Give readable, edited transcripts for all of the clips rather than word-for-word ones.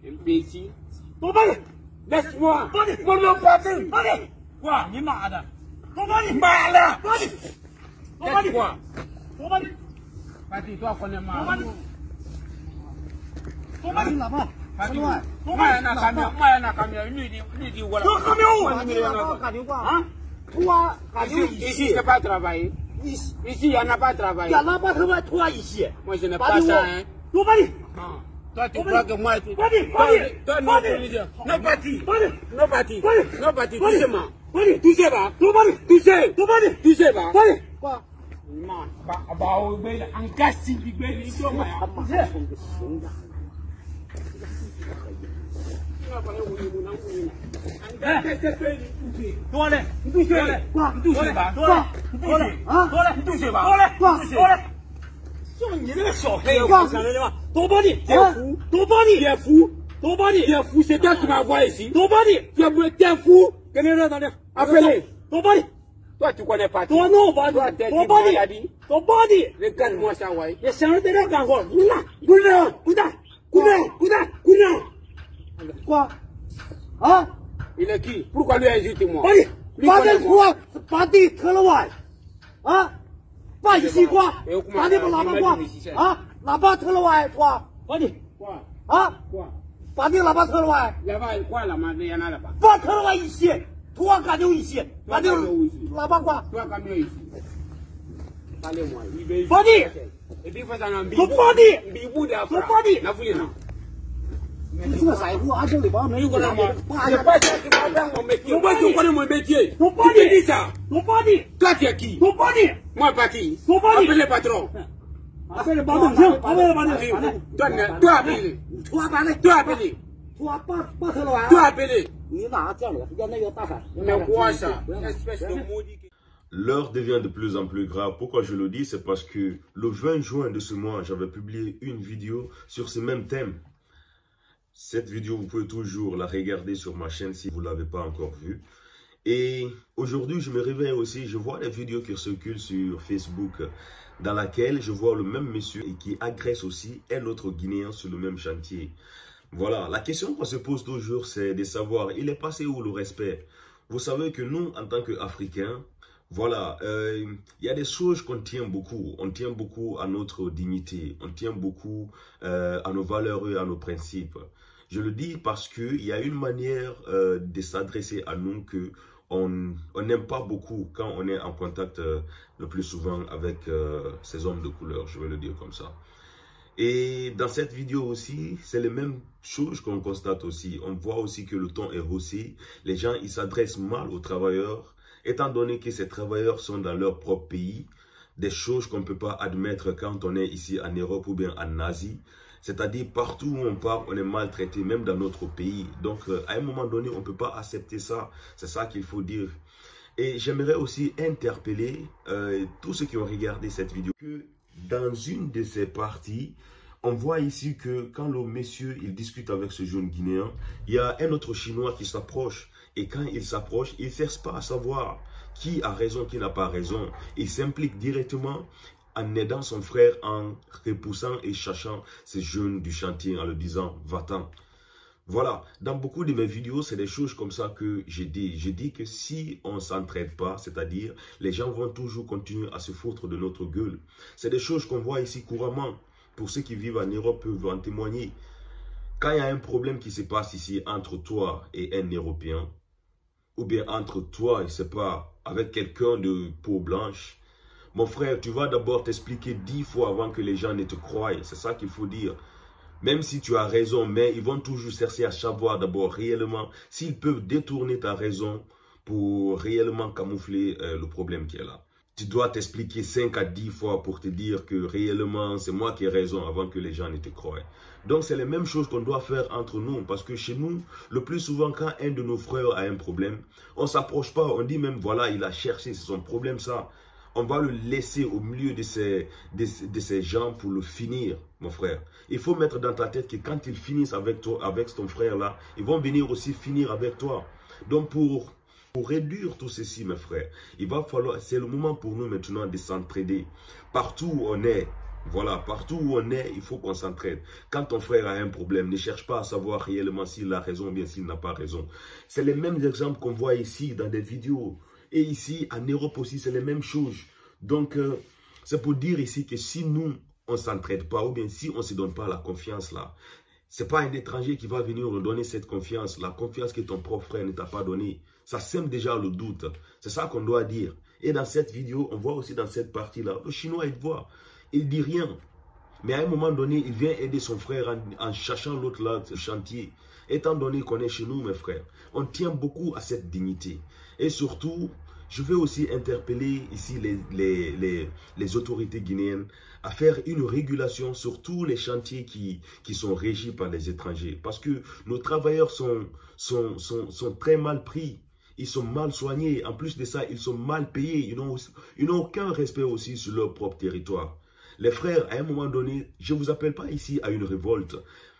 Imbécile. Laisse-moi. Mon parti. Quoi? Ni malade. Malade. Laisse-moi. Parti, toi, connais mal. Ici, c'est pas travailler. Ici, il n'y en a pas travaillé. Il n'y en a pas travaillé, toi, ici. Moi, je n'ai pas ça, hein. Toi, tu crois que moi, toi, non, non, parti. Non, parti. Non, parti, touchez-moi. Touchez pas. Touchez. Touchez pas. Quoi? En casse, il c'est toi qui m'envoie ici. Tu es fou. Appelez. Toi, tu connais pas. Toi, non, toi, t'es maladie. Regarde-moi ça, ouais. Quoi? Hein? Il est qui? Pourquoi lui insulte-moi? Pas hein? Pas ici, quoi? Pas là-bas, quoi? Hein? Là-bas, toi. Quoi? Hein? Quoi? Pas là-bas, Là-bas, quoi, là-bas? Il y en a là-bas. Pas ici. Toi, camion ici. Là-bas, quoi? Toi, camion ici. Parlez-moi. Et puis, faites un bibou. Bibou d'Afrique. N'a voulu, non? C'est ça, vous, à ce moment, mais vous connaissez pas ça qui va faire mon métier. Pourquoi tu connais mon métier? Tu dis ça? Toi, tu es qui? Moi, pas qui? Appelle le patron. Appelle le patron. Toi, appelez. Toi, appelez. Mais quoi ça? Espèce de maudit. L'heure devient de plus en plus grave. Pourquoi je le dis? C'est parce que le 20 juin de ce mois, j'avais publié une vidéo sur ce même thème. Cette vidéo, vous pouvez toujours la regarder sur ma chaîne si vous ne l'avez pas encore vue. Et aujourd'hui, je me réveille aussi, je vois des vidéos qui circulent sur Facebook dans laquelle je vois le même monsieur et qui agresse aussi un autre Guinéen sur le même chantier. Voilà, la question qu'on se pose toujours, c'est de savoir, il est passé où le respect? Vous savez que nous, en tant qu'Africains, voilà, il y a des choses qu'on tient beaucoup. On tient beaucoup à notre dignité, on tient beaucoup à nos valeurs et à nos principes. Je le dis parce qu'il y a une manière de s'adresser à nous que on n'aime pas beaucoup quand on est en contact le plus souvent avec ces hommes de couleur, je vais le dire comme ça. Et dans cette vidéo aussi, c'est les mêmes choses qu'on constate aussi. On voit aussi que le ton est haussé. Les gens, ils s'adressent mal aux travailleurs, étant donné que ces travailleurs sont dans leur propre pays. Des choses qu'on ne peut pas admettre quand on est ici en Europe ou bien en Asie. C'est-à-dire partout où on part, on est maltraité, même dans notre pays. Donc, à un moment donné, on ne peut pas accepter ça. C'est ça qu'il faut dire. Et j'aimerais aussi interpeller tous ceux qui ont regardé cette vidéo. Que dans une de ces parties, on voit ici que quand le monsieur il discute avec ce jeune Guinéen, il y a un autre Chinois qui s'approche. Et quand il s'approche, il ne cherche pas à savoir qui a raison, qui n'a pas raison. Il s'implique directement en aidant son frère, en repoussant et cherchant ces jeunes du chantier, en le disant « va-t'en ». Voilà, dans beaucoup de mes vidéos, c'est des choses comme ça que j'ai dit. J'ai dit que si on ne s'entraide pas, c'est-à-dire les gens vont toujours continuer à se foutre de notre gueule. C'est des choses qu'on voit ici couramment. Pour ceux qui vivent en Europe peuvent en témoigner. Quand il y a un problème qui se passe ici entre toi et un Européen, ou bien entre toi, je ne sais pas, avec quelqu'un de peau blanche, mon frère, tu vas d'abord t'expliquer 10 fois avant que les gens ne te croient. C'est ça qu'il faut dire. Même si tu as raison, mais ils vont toujours chercher à savoir d'abord réellement s'ils peuvent détourner ta raison pour réellement camoufler le problème qui est là. Tu dois t'expliquer 5 à 10 fois pour te dire que réellement c'est moi qui ai raison avant que les gens ne te croient. Donc c'est les mêmes choses qu'on doit faire entre nous. Parce que chez nous, le plus souvent quand un de nos frères a un problème, on ne s'approche pas, on dit même voilà il a cherché, c'est son problème ça. On va le laisser au milieu de ces gens pour le finir, mon frère. Il faut mettre dans ta tête que quand ils finissent avec toi, avec ton frère là, ils vont venir aussi finir avec toi. Donc pour réduire tout ceci, mes frères, il va falloir, c'est le moment pour nous maintenant de s'entraider. Partout où on est, Voilà, partout où on est, il faut qu'on s'entraide. Quand ton frère a un problème, ne cherche pas à savoir réellement s'il a raison ou bien s'il n'a pas raison. C'est les mêmes exemples qu'on voit ici dans des vidéos. Et ici, en Europe aussi, c'est les mêmes choses. Donc, c'est pour dire ici que si nous, on ne s'entraide pas, ou bien si on ne se donne pas la confiance là, ce n'est pas un étranger qui va venir nous donner cette confiance, la confiance que ton propre frère ne t'a pas donnée. Ça sème déjà le doute. C'est ça qu'on doit dire. Et dans cette vidéo, on voit aussi dans cette partie-là, le Chinois, il voit, il ne dit rien. Mais à un moment donné, il vient aider son frère en cherchant l'autre là, ce chantier. Étant donné qu'on est chez nous, mes frères, on tient beaucoup à cette dignité. Et surtout, je vais aussi interpeller ici les autorités guinéennes à faire une régulation sur tous les chantiers qui sont régis par les étrangers. Parce que nos travailleurs sont très mal pris. Ils sont mal soignés. En plus de ça, ils sont mal payés. Ils n'ont aucun respect aussi sur leur propre territoire. Les frères, à un moment donné, je ne vous appelle pas ici à une révolte.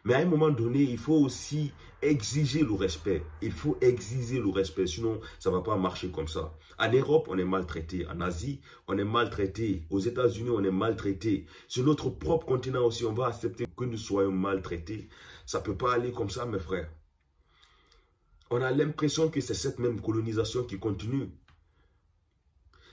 Mais à un moment donné, il faut aussi exiger le respect. Il faut exiger le respect, sinon ça ne va pas marcher comme ça. En Europe, on est maltraité. En Asie, on est maltraité. Aux États-Unis, on est maltraité. Sur notre propre continent aussi, on va accepter que nous soyons maltraités. Ça ne peut pas aller comme ça, mes frères. On a l'impression que c'est cette même colonisation qui continue.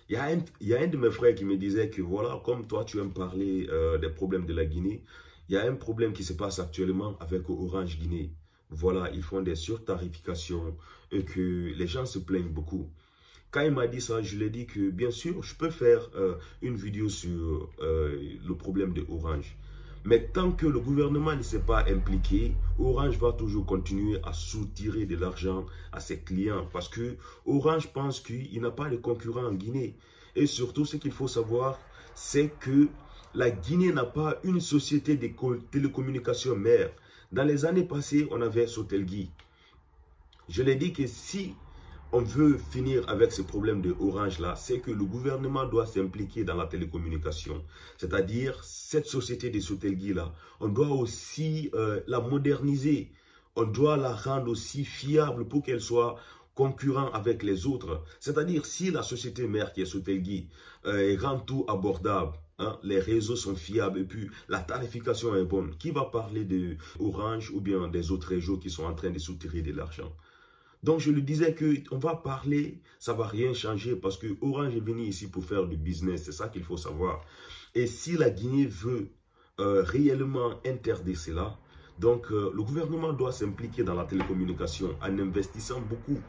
Il y a un de mes frères qui me disait que voilà, comme toi tu aimes parler des problèmes de la Guinée, il y a un problème qui se passe actuellement avec Orange Guinée. Voilà, ils font des surtarifications et que les gens se plaignent beaucoup. Quand il m'a dit ça, je lui ai dit que bien sûr, je peux faire une vidéo sur le problème de Orange. Mais tant que le gouvernement ne s'est pas impliqué, Orange va toujours continuer à soutirer de l'argent à ses clients. Parce que Orange pense qu'il n'a pas de concurrent en Guinée. Et surtout, ce qu'il faut savoir, c'est que la Guinée n'a pas une société de télécommunications mère. Dans les années passées, on avait Sotelgui. Je l'ai dit que si on veut finir avec ce problème de Orange là, c'est que le gouvernement doit s'impliquer dans la télécommunication. C'est-à-dire, cette société de Sotelgui là, on doit aussi la moderniser. On doit la rendre aussi fiable pour qu'elle soit concurrente avec les autres. C'est-à-dire, si la société mère qui est Sotelgui rend tout abordable, hein, les réseaux sont fiables et puis la tarification est bonne, qui va parler de Orange ou bien des autres réseaux qui sont en train de soutirer de l'argent? Donc, je lui disais qu'on va parler, ça ne va rien changer parce que Orange est venu ici pour faire du business. C'est ça qu'il faut savoir. Et si la Guinée veut réellement interdire cela, donc le gouvernement doit s'impliquer dans la télécommunication en investissant beaucoup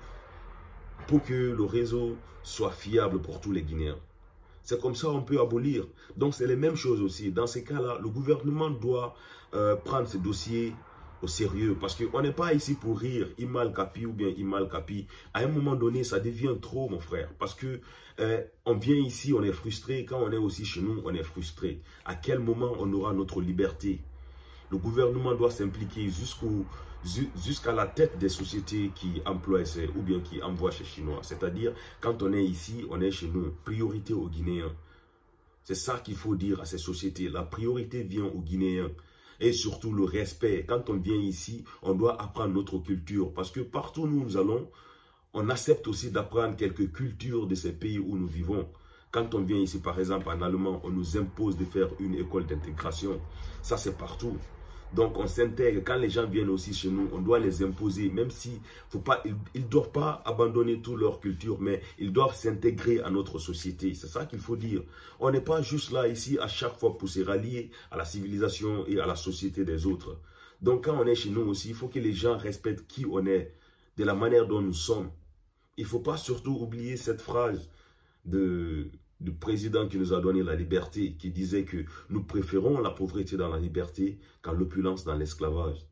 pour que le réseau soit fiable pour tous les Guinéens. C'est comme ça qu'on peut abolir. Donc, c'est les mêmes choses aussi. Dans ces cas-là, le gouvernement doit prendre ce dossier au sérieux, parce qu'on n'est pas ici pour rire, Imal Capi ou bien Imal Capi. À un moment donné, ça devient trop, mon frère, parce que on vient ici, on est frustré, quand on est aussi chez nous, on est frustré. À quel moment on aura notre liberté? Le gouvernement doit s'impliquer jusqu'à la tête des sociétés qui emploient ou bien qui envoient chez Chinois. C'est-à-dire, quand on est ici, on est chez nous, priorité aux Guinéens. C'est ça qu'il faut dire à ces sociétés. La priorité vient aux Guinéens. Et surtout le respect. Quand on vient ici, on doit apprendre notre culture. Parce que partout où nous allons, on accepte aussi d'apprendre quelques cultures de ces pays où nous vivons. Quand on vient ici, par exemple, en allemand, on nous impose de faire une école d'intégration. Ça, c'est partout. Donc, on s'intègre. Quand les gens viennent aussi chez nous, on doit les imposer. Même si ils ne doivent pas abandonner toute leur culture, mais ils doivent s'intégrer à notre société. C'est ça qu'il faut dire. On n'est pas juste là, ici, à chaque fois pour se rallier à la civilisation et à la société des autres. Donc, quand on est chez nous aussi, il faut que les gens respectent qui on est, de la manière dont nous sommes. Il ne faut pas surtout oublier cette phrase du président qui nous a donné la liberté, qui disait que nous préférons la pauvreté dans la liberté qu'à l'opulence dans l'esclavage.